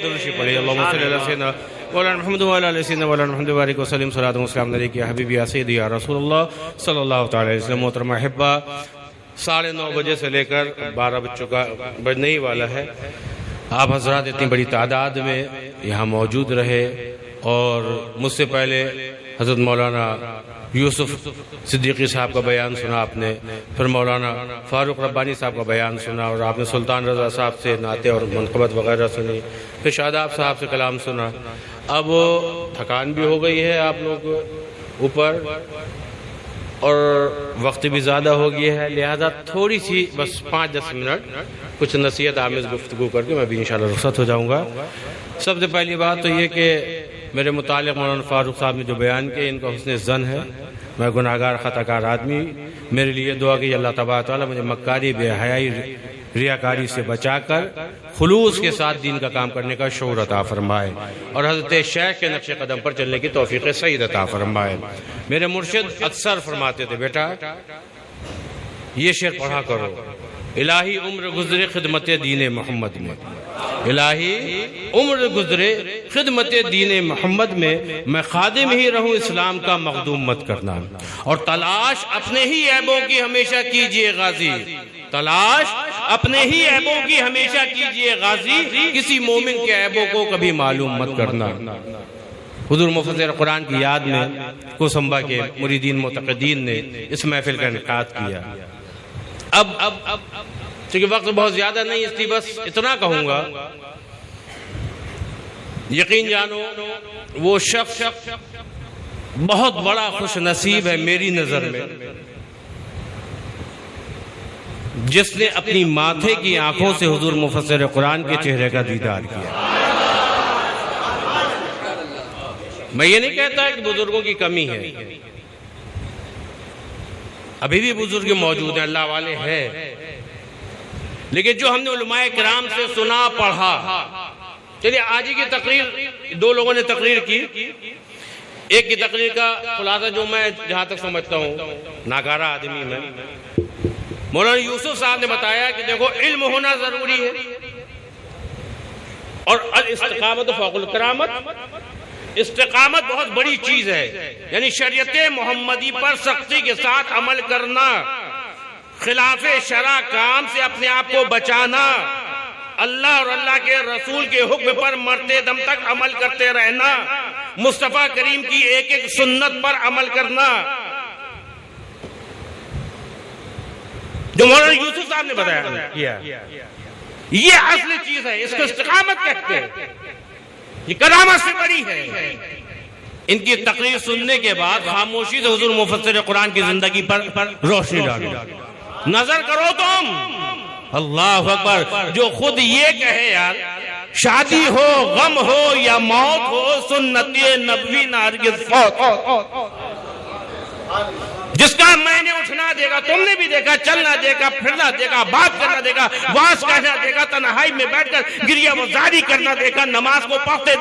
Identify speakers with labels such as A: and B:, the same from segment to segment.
A: درود پڑھیے اللہم صلی اللہ سیدنا مولانا محمد وعلی آلہ سیدنا مولانا محمد وبارک وسلم صلاۃ و سلام علیک یا حبیبی یا سیدی یا رسول اللہ صلی اللہ تعالی علیہ وسلم. محترم احبہ، 9:30 بجے سے لے کر 12 بجنے ہی والا ہے. آپ حضرات اتنی بڑی تعداد میں یہاں موجود رہے اور مجھ سے پہلے حضرت مولانا یوسف صدیقی صاحب کا بیان سنا آپ نے، پھر مولانا فاروق ربانی صاحب کا بیان سنا، اور آپ نے سلطان رضا صاحب سے نعتیں اور منقبت وغیرہ سنی، پھر شاداب صاحب سے کلام سنا. اب تھکان بھی ہو گئی ہے آپ لوگ اوپر اور وقت بھی زیادہ ہو گیا ہے، لہذا تھوڑی سی بس 5-10 منٹ کچھ نصیحت آمیز گفتگو کر کے میں بھی انشاءاللہ رخصت ہو جاؤں گا. سب سے پہلی بات تو یہ کہ میرے متعلق مولانا فاروق صاحب نے جو بیان کیا ان کا حسن ظن ہے. میں گناہگار خطا کار آدمی، میرے لیے دعا کہ اللہ تبارک تعالیٰ مجھے مکاری، بے حیائی، ریاکاری سے بچا کر خلوص کے ساتھ دین کا کام کرنے کا شعور عطا فرمائے اور حضرت شیخ کے نقش قدم پر چلنے کی توفیق سعید عطا فرمائے. میرے مرشد اکثر فرماتے تھے بیٹا یہ شعر پڑھا کرو، الہی عمر گزرے خدمت دین محمد میں، الہی عمر گزرے خدمت دین محمد میں خادم ہی رہوں اسلام کا مخدوم مت کرنا، اور تلاش اپنے ہی عیبوں کی ہمیشہ کیجئے غازی، تلاش اپنے ہی عیبوں کی ہمیشہ کیجئے غازی، کسی مومن کے عیبوں کو کبھی معلوم مت کرنا. حضور مفسر قرآن کی یاد میں کوسمبا کے مریدین معتقدین نے اس محفل کا انعقاد کیا. اب چونکہ وقت بہت زیادہ نہیں، اس لیے بس اتنا کہوں گا، یقین جانو وہ شخص بہت بڑا خوش نصیب ہے میری نظر میں جس نے اپنی ماتھے کی آنکھوں سے حضور مفسر قرآن کے چہرے کا دیدار کیا. میں یہ نہیں کہتا کہ بزرگوں کی کمی ہے، ابھی بھی بزرگ موجود ہیں، اللہ والے ہیں، لیکن جو ہم نے علماء کرام سے سنا پڑھا. چلیے آج ہی کی تقریر 2 لوگوں نے تقریر کی. ایک کی تقریر کا خلاصہ جو میں جہاں تک سمجھتا ہوں، ناکارہ آدمی میں، مولانا یوسف صاحب نے بتایا کہ دیکھو علم ہونا ضروری ہے اور الاستقامت فوق الکرامت، استقامت بہت بڑی چیز ہے، یعنی شریعت محمدی پر سختی کے ساتھ عمل کرنا، خلاف شرع کام سے اپنے آپ کو بچانا، اللہ اور اللہ کے رسول کے حکم پر مرتے دم تک عمل کرتے رہنا، مصطفیٰ کریم کی ایک ایک سنت پر عمل کرنا، جو مولانا یوسف صاحب نے بتایا یہ اصل چیز ہے، اس کو استقامت کہتے ہیں، یہ کرامت سے بڑی ہے. ان کی تقریر سننے کے بعد خاموشی سے حضور مفسر قرآن کی زندگی پر روشنی ڈالو. نظر کرو تم، اللہ اکبر، جو خود یہ کہے یار شادی ہو، غم ہو یا موت ہو، سنت نبوی نہ ہرگز فوت، جس کا میں نے اٹھنا دیکھا، تم نے بھی دیکھا، چلنا دیکھا، پھرنا دیکھا، بات کرنا دیکھا، واز کہنا دیکھا، تنہائی میں بیٹھ کر گریہ وزاری کرنا دیکھا، نماز کو پڑھتے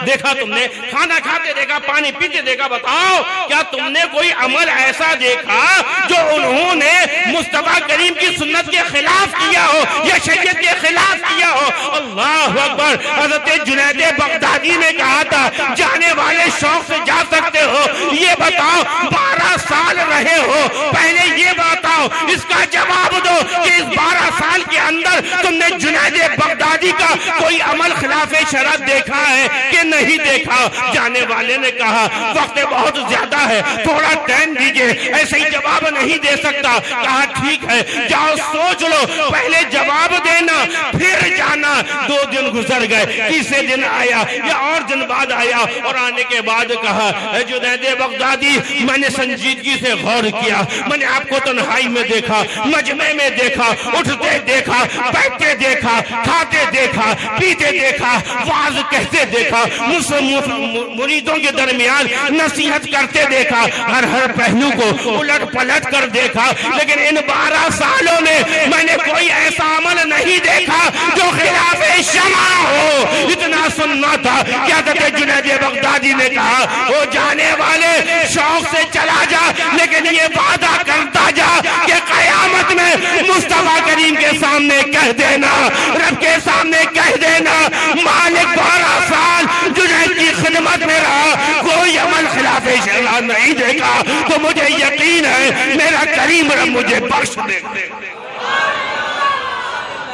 A: دیکھا تم نے، کھانا کھاتے دیکھا، پانی پیتے دیکھا. بتاؤ کیا تم نے کوئی عمل ایسا دیکھا جو انہوں نے مصطفیٰ کریم کی سنت کے خلاف کیا ہو یا شریعت کے خلاف کیا ہو؟ اللہ اکبر. حضرت جنید بغدادی نے کہا تھا جانے والے شوق سے جا سکتے ہو، یہ بتاؤ 12 سال رہے ہو، پہلے یہ بتاؤ، اس کا جواب دو کہ اس 12 سال کے اندر تم نے جنید بغدادی کا کوئی عمل خلاف شرع دیکھا ہے کہ نہیں دیکھا؟ جانے والے نے کہا وقت بہت زیادہ ہے، تھوڑا ٹائم دیجئے، ایسے ہی جواب نہیں دے سکتا. کہا ٹھیک ہے، جاؤ سوچ لو، پہلے جواب دینا پھر جانا. 2 دن گزر گئے، تیسرے دن آیا یا اور دن بعد آیا، اور آنے کے بعد کہا اے جنید بغدادی، میں نے سنجیدگی سے غور کیا، میں نے آپ کو تنہائی میں دیکھا، مجمع میں دیکھا، اٹھتے دیکھا، بیٹھتے دیکھا، کھاتے دیکھا، پیتے دیکھا، واز کہتے دیکھا، مریدوں کے درمیان نصیحت کرتے دیکھا، ہر پہلو کو الٹ پلٹ کر دیکھا، لیکن ان 12 سالوں میں میں نے کوئی ایسا عمل نہیں دیکھا جو خلاف شرع ہو. اتنا سننا تھا کہ حضرت جنید بغدادی نے کہا وہ جانے والے شوق سے چلا جا، لیکن یہ وعدہ کرتا جا کہ قیامت میں مصطفیٰ کے کریم کے سامنے کہہ دینا، رب کے سامنے کہہ دینا، مالک 12 سال جنید کی خدمت میں رہا، کوئی عمل خلاف شرع نہیں دیکھا، تو مجھے یقین ہے میرا کریم رب مجھے بخش دے گا۔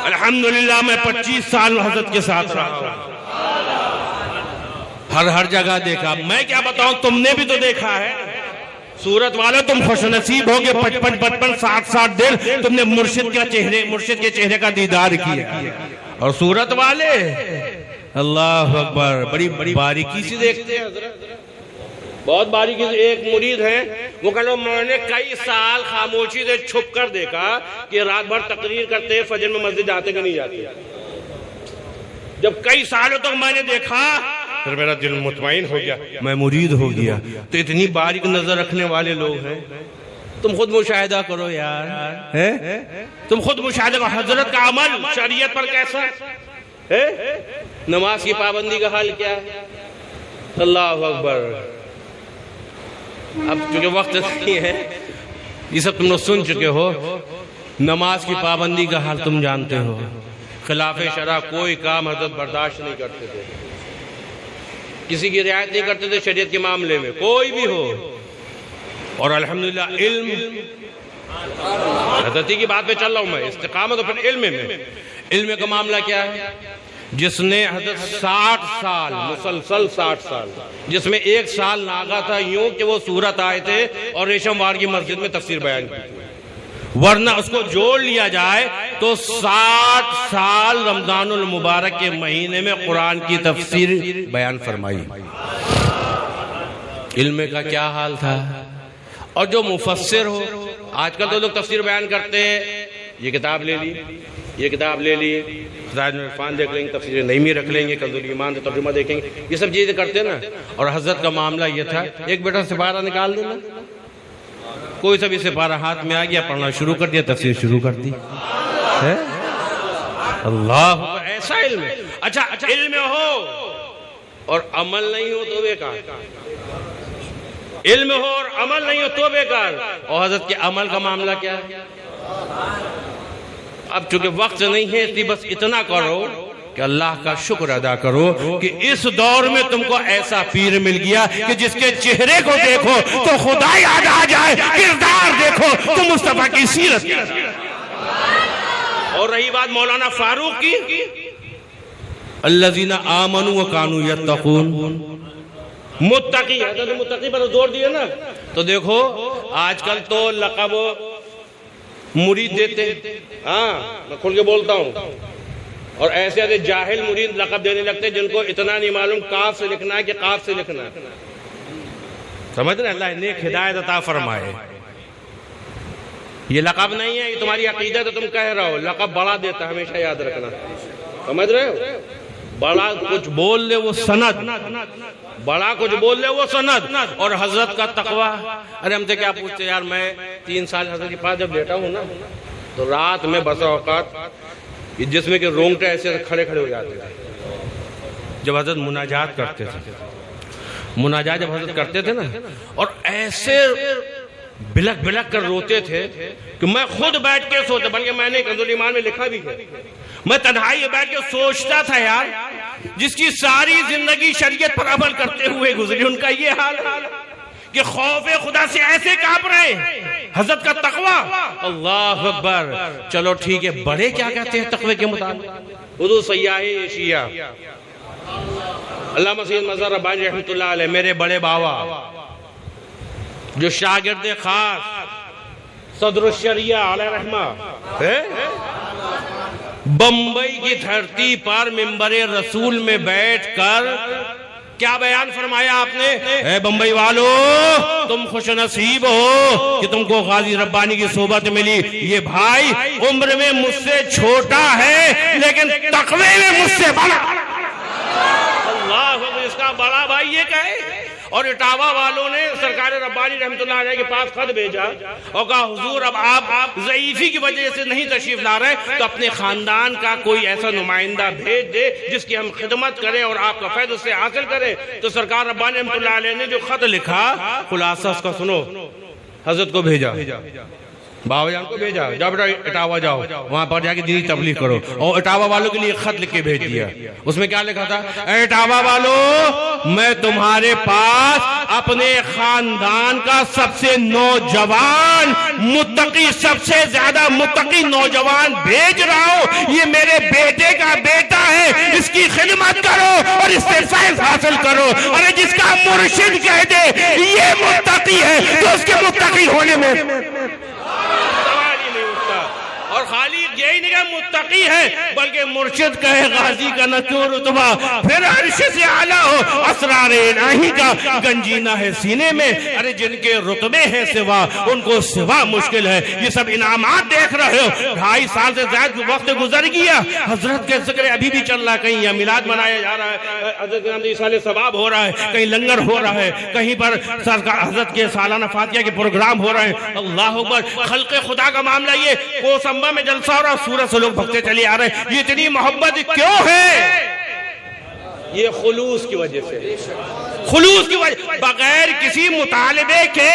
A: الحمدللہ میں 25 سال حضرت کے ساتھ رہا ہوں، ہر جگہ دیکھا۔ میں کیا بتاؤں، تم نے بھی تو دیکھا ہے، صورت والے تم خوش نصیب ہو گے 55 60 دن تم نے مرشد کے چہرے کا دیدار کیا، اور صورت والے اللہ اکبر بڑی بڑی باریکی سے دیکھتے ہیں حضرت، بہت باریکی سے۔ ایک مرید ہے وہ کہہ لو میں نے کئی سال خاموشی سے چھپ کر دیکھا کہ رات بھر تقریر کرتے فجر میں مسجد جاتے کہ نہیں جاتے، جب کئی سالوں تک میں نے دیکھا پھر میرا دل مطمئن ہو گیا، میں مرید ہو گیا۔ تو اتنی باریک نظر رکھنے والے لوگ ہیں، تم خود مشاہدہ کرو یار، تم خود مشاہدہ کرو حضرت کا عمل شریعت پر کیسا ہے، نماز کی پابندی کا حال کیا ہے۔ اللہ اکبر۔ اب چونکہ وقت نہیں ہے، یہ سب تم لوگ سن چکے ہو، نماز کی پابندی کا حال تم جانتے ہو، خلاف شرع کوئی کام حضرت برداشت نہیں کرتے تھے، کسی کی رعایت نہیں کرتے تھے شریعت کے معاملے میں، کوئی بھی ہو۔ اور الحمدللہ علم، حضرتی کی بات پہ چل رہا ہوں میں، استقامت اور پھر علم کا معاملہ کیا ہے، جس نے حضرت 60 سال مسلسل 60 سال، جس میں 1 سال ناغا تھا یوں کہ وہ سورت آئے تھے اور ریشم وار کی مسجد میں تفسیر بیان کی تھی، ورنہ اس کو جوڑ لیا جائے تو 60 سال رمضان المبارک کے مہینے میں قرآن کی تفسیر بیان فرمائی۔ علم کا کیا حال تھا۔ اور جو مفسر ہو، آج کل تو لوگ تفسیر بیان کرتے ہیں، یہ کتاب لے لی، یہ کتاب لے لی، خزائن العرفان دیکھ لیں گے، تفسیر نعیمی رکھ لیں گے، کنز الایمان کا ترجمہ دیکھیں گے، یہ سب چیزیں کرتے ہیں نا۔ اور حضرت کا معاملہ یہ تھا، ایک بیٹا سپارہ نکال دینا، کوئی سب اس سپارہ ہاتھ میں آ گیا، پڑھنا شروع کر دیا، تفسیر شروع کر دی۔ اللہ، ایسا علم ہے۔ اچھا علم ہو اور عمل نہیں ہو تو بیکار، علم ہو اور عمل نہیں ہو تو بیکار۔ اور حضرت کے عمل کا معاملہ کیا ہے، اب چونکہ وقت نہیں ہے اس لیے بس اتنا کرو کہ اللہ کا شکر ادا کرو کہ اس دور میں تم کو ایسا پیر مل گیا کہ جس کے چہرے کو دیکھو تو خدا یاد آ جائے، کردار دیکھو تو مصطفیٰ کی سیرت یاد آ جائے۔ اور رہی بات مولانا فاروق کی، الذین آمنوا وکانوا یتقون، متقی، حضرت متقی پر زور دیا نا۔ تو دیکھو آج کل تو لقب مرید دیتے، ہاں میں کھل کے بولتا ہوں، اور ایسے ایسے جاہل مرید لقب دینے لگتے جن کو اتنا نہیں معلوم کاف سے لکھنا ہے کہ قاف سے لکھنا ہے۔ سمجھ رہے، اللہ نیک ہدایت عطا فرمائے۔ یہ لقب نہیں ہے، یہ تمہاری عقیدت ہے، تم کہہ رہے ہو، لقب بڑا دیتا ہے، ہمیشہ یاد رکھنا، سمجھ رہے ہو۔ بڑا کچھ بول لے وہ سند، بڑا کچھ بول لے وہ سند۔ اور حضرت کا تقوی، ارے ہم سے کیا پوچھتے یار، میں 3 سال حضرت کے پاس جب لیٹا ہوں نا تو رات میں بسا اوقات جس میں کہ رونگٹے ایسے کھڑے ہو جاتے تھے جب حضرت مناجات کرتے تھے، مناجات جب حضرت کرتے تھے نا، اور ایسے بلک بلک کر روتے تھے کہ میں خود بیٹھ کے سوچتا، بلکہ میں نے کنز الایمان میں لکھا بھی ہے، میں تنہائی بیٹھ کے سوچتا تھا یار، جس کی ساری زندگی شریعت پر عمل کرتے ہوئے گزری، ان کا یہ حال کہ خوف خدا سے ایسے کانپ رہے، حضرت کا تقوی، اللہ اکبر۔ چلو ٹھیک ہے، بڑے کیا کہتے ہیں تقوی کے مطابق، حضور سیاح ایشیا علامہ سید مظہر ربانی رحمۃ اللہ علیہ، میرے بڑے باوا جو شاگرد خاص صدر الشریعہ علیہ رحمہ، بمبئی کی دھرتی پر منبر رسول میں بیٹھ کر کیا بیان فرمایا آپ نے، اے بمبئی والو تم خوش نصیب ہو کہ تم کو غازی ربانی کی صحبت ملی، یہ بھائی عمر میں مجھ سے چھوٹا ہے لیکن تقوی میں مجھ سے بڑا۔ اللہ، اس کا بڑا بھائی یہ کہے۔ اور اٹاوا والوں نے سرکار ربانی رحمۃ اللہ علیہ کے پاس خط بھیجا اور کہا حضور اب آپ ضعیفی کی وجہ سے نہیں تشریف لا رہے تو اپنے خاندان کا کوئی ایسا نمائندہ بھیج دے جس کی ہم خدمت کریں اور آپ کا فیض اس سے حاصل کریں۔ تو سرکار ربانی رحمۃ اللہ علیہ نے جو خط لکھا، خلاصہ اس کا سنو، حضرت کو بھیجا، بابا جان کو بھیجا، جاؤ بیٹا اٹاوا جاؤ، وہاں پر جا کے دینی تبلیغ کرو، اور اٹاوا والوں کے لیے خط لکھ کے بھیج دیا۔ اس میں کیا لکھا تھا؟ اے اٹاوا والو، میں تمہارے پاس اپنے خاندان کا سب سے نوجوان متقی، سب سے زیادہ متقی نوجوان بھیج رہا ہوں، یہ میرے بیٹے کا بیٹا ہے، اس کی خدمت کرو اور اس سے فیض حاصل کرو۔ اور جس کا مرشد کہہ دے یہ متقی ہے تو اس کے متقی ہونے میں اور خالی یہی نہیں کہ متقی ہے بلکہ مرشد کہے غازی کا نہ کیوں رتبہ، پھر عرش سے اعلیٰ ہو، اسرار الہی کا گنجینہ ہے سینے میں۔ ارے جن کے رتبے ہیں سوا، ان کو سوا مشکل ہے۔ یہ سب انعامات دیکھ رہے ہو، 2.5 سال سے زیادہ وقت گزر گیا، حضرت کے ذکر ابھی بھی چل رہا ہے، کہیں یا میلاد منایا جا رہا ہے، حضرت کے نام ایصال ثواب ہو رہا ہے، کہیں لنگر ہو رہا ہے، کہیں پر حضرت کے سالانہ فاتحہ کے پروگرام ہو رہے ہیں۔ اللہ اکبر، خلق خدا کا معاملہ یہ کوسمبا میں جلسہ ہو رہا، سورج سے لوگ بھگتے چلے آ رہے ہیں۔ یہ اتنی محبت کیوں ہے؟ یہ خلوص کی وجہ سے، خلوص کی وجہ، بغیر کسی مطالبے کے،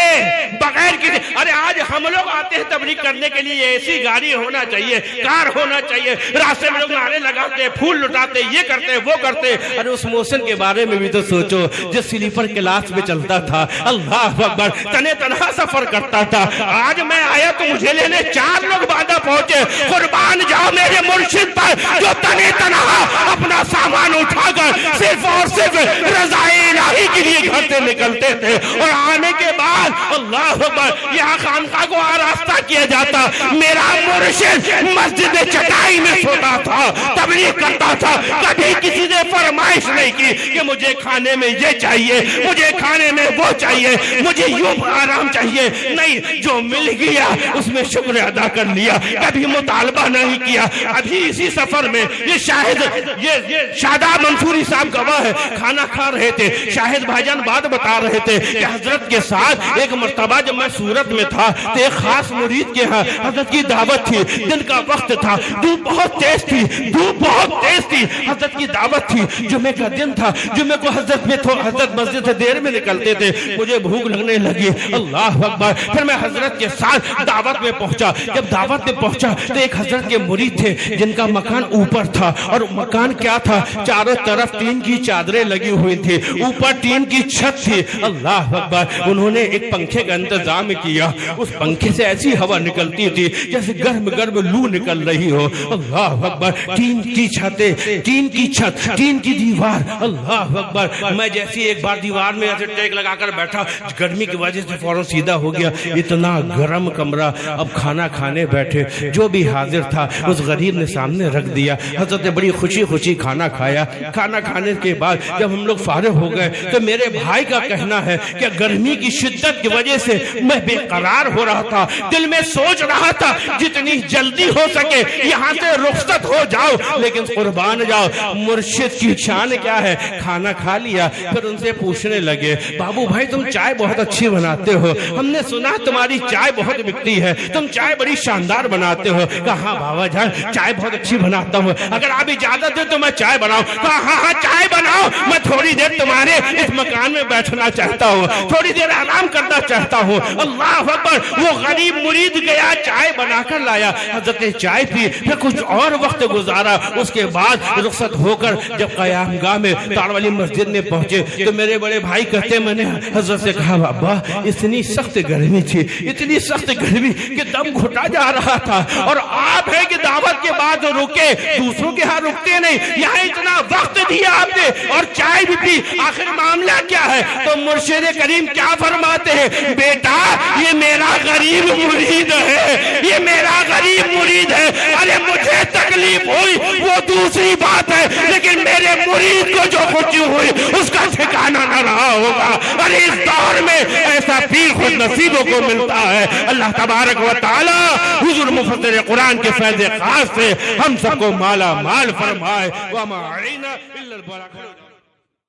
A: بغیر کسی، ارے آج ہم لوگ آتے ہیں تبلیغ کرنے کے لیے، ایسی گاڑی ہونا چاہیے، کار ہونا چاہیے، راستے میں لوگ نعرے لگاتے، پھول لٹاتے، یہ کرتے وہ کرتے۔ ارے اس محسن کے بارے میں بھی تو سوچو جو سلیپر کلاس میں چلتا تھا، اللہ اکبر، تنے تنہا سفر کرتا تھا۔ آج میں آیا تو مجھے لینے 4 لوگ بعدہ پہنچے۔ قربان جاؤ میرے مرشد پر جو تنے تنہا اپنا سامان اٹھا کر صرف اور صرف رضا الہی کے لیے گھر سے نکلتے تھے، اور آنے کے بعد اللہ اکبر یہاں خانقاہ کو آراستہ کیا جاتا۔ میرا مرشد مسجد چٹائی میں سوتا تھا، تبلیغ کرتا تھا، کبھی کسی نے فرمائش نہیں کی کہ مجھے کھانے میں یہ چاہیے، مجھے کھانے میں وہ چاہیے، مجھے یوں آرام چاہیے، نہیں، جو مل گیا اس میں شکر ادا کر لیا، کبھی مطالبہ نہیں کیا۔ ابھی اسی سفر میں یہ شاہد، یہ شاداب منصوری صاحب گواہ ہے، کھانا کھا رہے تھے، شاہد بھائی جان بات بتا رہے تھے کہ حضرت کے ساتھ ایک مرتبہ جب میں سورت میں تھا تو ایک خاص مرید کے ہاں حضرت کی دعوت تھی، دن کا وقت تھا، دھوپ بہت تیز تھی، دھوپ بہت تیز تھی، حضرت کی دعوت تھی، جمعے کا دن تھا، جمعے کو حضرت میں حضرت مسجد سے دیر میں نکلتے تھے، مجھے بھوک لگنے لگی، اللہ اکبر، پھر میں حضرت کے ساتھ دعوت میں پہنچا۔ جب دعوت میں پہنچا تو ایک حضرت کے مرید تھے جن کا مکان اوپر تھا، اور مکان کیا تھا، چاروں طرف ٹین کی چادریں لگی ہوئی تھی، اوپر ٹین کی چھت تھی، اللہ اکبر، انہوں نے ایک پنکھے کا انتظام کیا، اس پنکھے سے ایسی ہوا نکلتی تھی جیسے گرم گرم لو نکل رہی ہو، اللہ اکبر، ٹین کی چھتیں، ٹین کی چھت، ٹین کی دیوار، اللہ اکبر، میں جیسی ایک بار دیوار میں ایسے ٹیک لگا کر بیٹھا، گرمی کی وجہ سے فوراں سیدھا ہو گیا، اتنا گرم کمرہ۔ اب کھانا کھانے بیٹھے، جو بھی حاضر تھا اس غریب نے سامنے رکھ دیا، حضرت نے بڑی خوشی خوشی کھانا کھایا۔ کھانا کھانے کے بعد جب ہم لوگ فارغ ہو گئے تو میرے بھائی کا کہنا ہے کہ گرمی کی شدت کی وجہ سے میں بے قرار ہو رہا تھا، دل میں سوچ رہا تھا جتنی جلدی ہو سکے یہاں سے رخصت ہو جاؤ، لیکن قربان جاؤ مرشد کی شان کیا ہے۔ کھانا کھا لیا، پھر ان سے پوچھنے لگے، بابو بھائی تم چائے بہت اچھی بناتے ہو، ہم نے سنا تمہاری چائے بہت بکتی ہے، تم چائے بڑی شاندار بناتے ہو۔ کہا ہاں بابا جان چائے بہت اچھی بناتا ہوں، اگر آپ اجازت دیں تو میں چائے بناؤں۔ کہا ہاں ہاں چائے بناؤ، میں تھوڑی دیر تمہارے اس مکان میں بیٹھنا چاہتا ہوں، تھوڑی دیر آرام کرنا چاہتا ہوں۔ اللہ اکبر، وہ غریب مرید گیا چائے بنا کر لایا، حضرت نے چائے پی، پھر کچھ اور وقت گزارا، اس کے بعد رخصت ہو کر جب قیام گاہ میں تاڑ والی مسجد میں پہنچے تو میرے بڑے بھائی کہتے میں نے حضرت سے کہا بابا اتنی سخت گرمی تھی، اتنی سخت گرمی کہ دم گھٹا جا رہا تھا، اور آپ ہے کہ دعوت کے بعد رکے، دوسروں کے ہاں رکتے نہیں، یہاں اتنا وقت دیا آپ نے اور چائے بھی پی، آخر معاملہ کیا ہے؟ تو مرشد کریم کیا فرماتے ہیں، بیٹا یہ میرا غریب مرید ہے، یہ میرا غریب مرید ہے، ارے مجھے تکلیف ہوئی وہ دوسری بات ہے، لیکن میرے مرید کو جو خوشی ہوئی اس کا ٹھکانہ نہ رہا ہوگا۔ ارے اس دور میں ایسا پیر خود نصیبوں کو ملتا ہے۔ اللہ تبارک و تعالی حضور مفسر قرآن کے فیض خاص سے ہم سب کو مالا مال فرمائے۔ وَمَا عَلَيْنَا إِلَّا الْبَلَاغُ۔